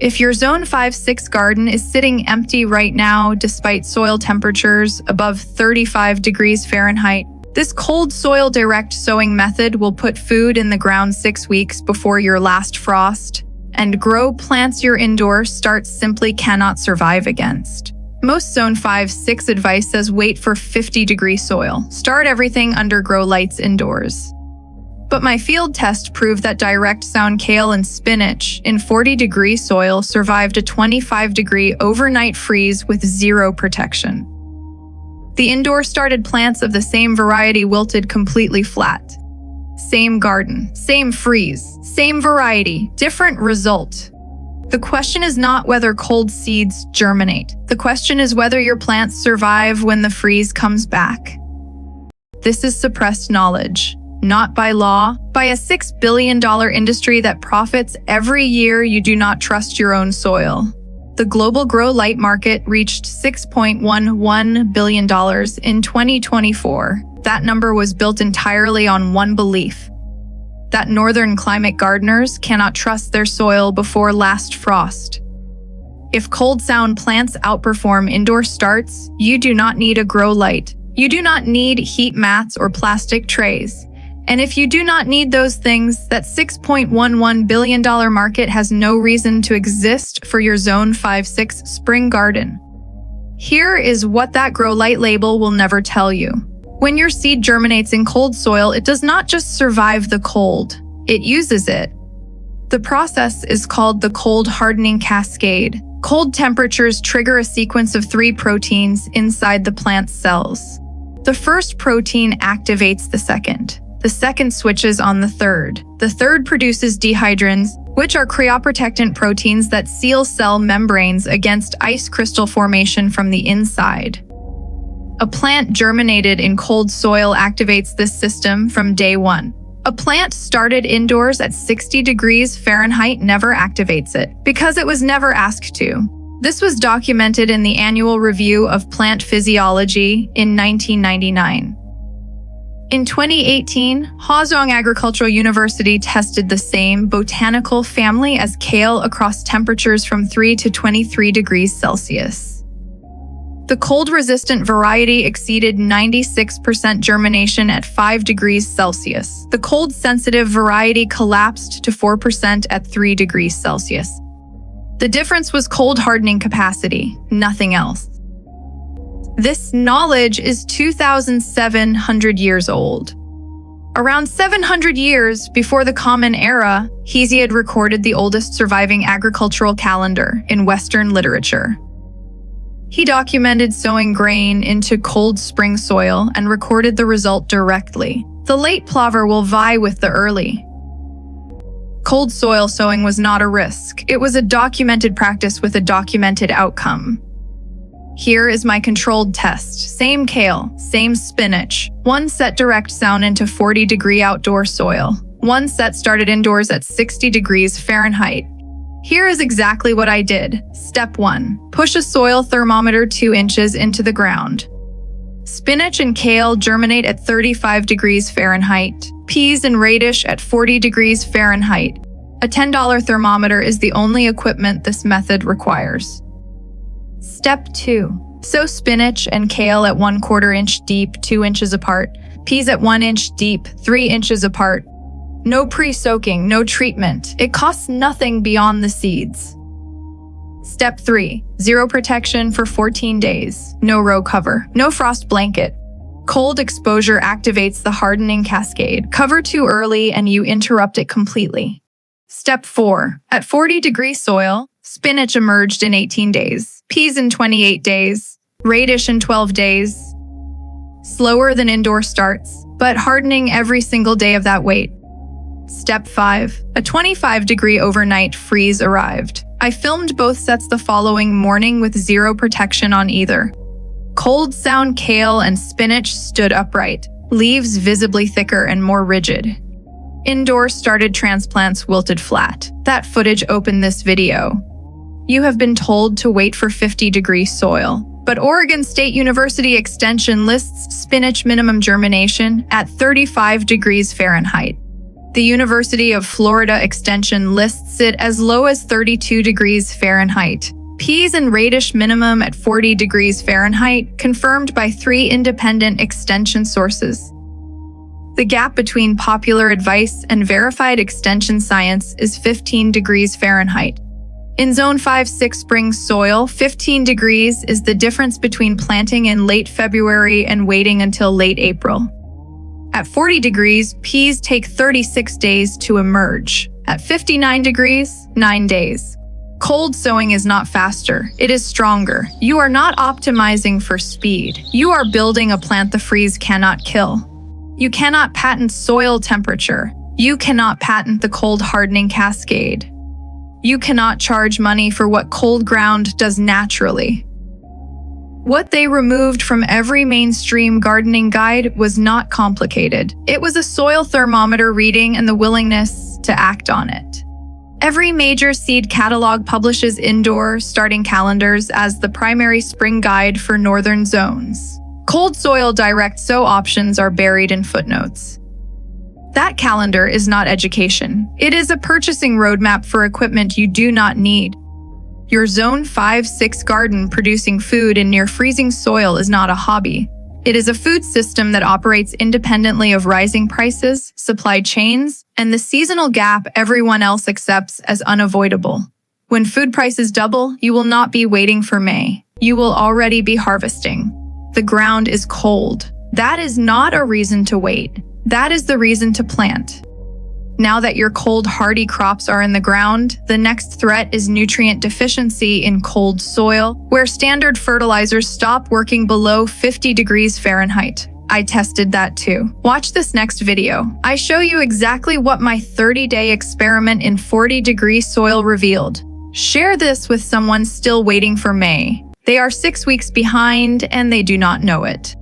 If your Zone 5-6 garden is sitting empty right now despite soil temperatures above 35 degrees Fahrenheit, this cold soil direct sowing method will put food in the ground 6 weeks before your last frost and grow plants your indoor starts simply cannot survive against. Most Zone 5-6 advice says wait for 50-degree soil. Start everything under grow lights indoors. But my field test proved that direct sown kale and spinach in 40-degree soil survived a 25-degree overnight freeze with zero protection. The indoor started plants of the same variety wilted completely flat. Same garden, same freeze, same variety, different result. The question is not whether cold seeds germinate. The question is whether your plants survive when the freeze comes back. This is suppressed knowledge. Not by law, by a $6 billion industry that profits every year you do not trust your own soil. The global grow light market reached $6.11 billion in 2024. That number was built entirely on one belief: that northern climate gardeners cannot trust their soil before last frost. If cold sown plants outperform indoor starts, you do not need a grow light. You do not need heat mats or plastic trays. And if you do not need those things, that $6.11 billion market has no reason to exist for your Zone 5-6 spring garden. Here is what that grow light label will never tell you. When your seed germinates in cold soil, it does not just survive the cold, it uses it. The process is called the cold hardening cascade. Cold temperatures trigger a sequence of 3 proteins inside the plant's cells. The first protein activates the second. The second switches on the third. The third produces dehydrins, which are cryoprotectant proteins that seal cell membranes against ice crystal formation from the inside. A plant germinated in cold soil activates this system from day one. A plant started indoors at 60 degrees Fahrenheit never activates it, because it was never asked to. This was documented in the Annual Review of Plant Physiology in 1999. In 2018, Hesiod Agricultural University tested the same botanical family as kale across temperatures from 3 to 23 degrees Celsius. The cold-resistant variety exceeded 96% germination at 5 degrees Celsius. The cold-sensitive variety collapsed to 4% at 3 degrees Celsius. The difference was cold hardening capacity, nothing else. This knowledge is 2,700 years old. Around 700 years before the Common Era, Hesiod recorded the oldest surviving agricultural calendar in Western literature. He documented sowing grain into cold spring soil and recorded the result directly. The late plover will vie with the early. Cold soil sowing was not a risk. It was a documented practice with a documented outcome. Here is my controlled test. Same kale, same spinach. 1 set direct sown into 40-degree outdoor soil. 1 set started indoors at 60 degrees Fahrenheit. Here is exactly what I did. Step 1. Push a soil thermometer 2 inches into the ground. Spinach and kale germinate at 35 degrees Fahrenheit. Peas and radish at 40 degrees Fahrenheit. A $10 thermometer is the only equipment this method requires. Step 2. Sow spinach and kale at 1/4 inch deep, 2 inches apart. Peas at 1 inch deep, 3 inches apart. No pre-soaking, no treatment. It costs nothing beyond the seeds. Step 3. Zero protection for 14 days. No row cover, no frost blanket. Cold exposure activates the hardening cascade. Cover too early and you interrupt it completely. Step 4. At 40-degree soil, spinach emerged in 18 days. Peas in 28 days. Radish in 12 days. Slower than indoor starts, but hardening every single day of that wait. Step 5. A 25-degree overnight freeze arrived. I filmed both sets the following morning with zero protection on either. Cold sown kale and spinach stood upright, leaves visibly thicker and more rigid. Indoor started transplants wilted flat. That footage opened this video. You have been told to wait for 50-degree soil, but Oregon State University Extension lists spinach minimum germination at 35 degrees Fahrenheit. The University of Florida Extension lists it as low as 32 degrees Fahrenheit. Peas and radish minimum at 40 degrees Fahrenheit, confirmed by 3 independent extension sources. The gap between popular advice and verified extension science is 15 degrees Fahrenheit. In Zone 5-6 spring soil, 15 degrees is the difference between planting in late February and waiting until late April. At 40 degrees, peas take 36 days to emerge. At 59 degrees, 9 days. Cold sowing is not faster, it is stronger. You are not optimizing for speed. You are building a plant the freeze cannot kill. You cannot patent soil temperature. You cannot patent the cold hardening cascade. You cannot charge money for what cold ground does naturally. What they removed from every mainstream gardening guide was not complicated. It was a soil thermometer reading and the willingness to act on it. Every major seed catalog publishes indoor starting calendars as the primary spring guide for northern zones. Cold soil direct sow options are buried in footnotes. That calendar is not education. It is a purchasing roadmap for equipment you do not need. Your Zone 5-6 garden producing food in near freezing soil is not a hobby. It is a food system that operates independently of rising prices, supply chains, and the seasonal gap everyone else accepts as unavoidable. When food prices double, you will not be waiting for May. You will already be harvesting. The ground is cold. That is not a reason to wait. That is the reason to plant. Now that your cold, hardy crops are in the ground, the next threat is nutrient deficiency in cold soil, where standard fertilizers stop working below 50 degrees Fahrenheit. I tested that too. Watch this next video. I show you exactly what my 30-day experiment in 40-degree soil revealed. Share this with someone still waiting for May. They are 6 weeks behind and they do not know it.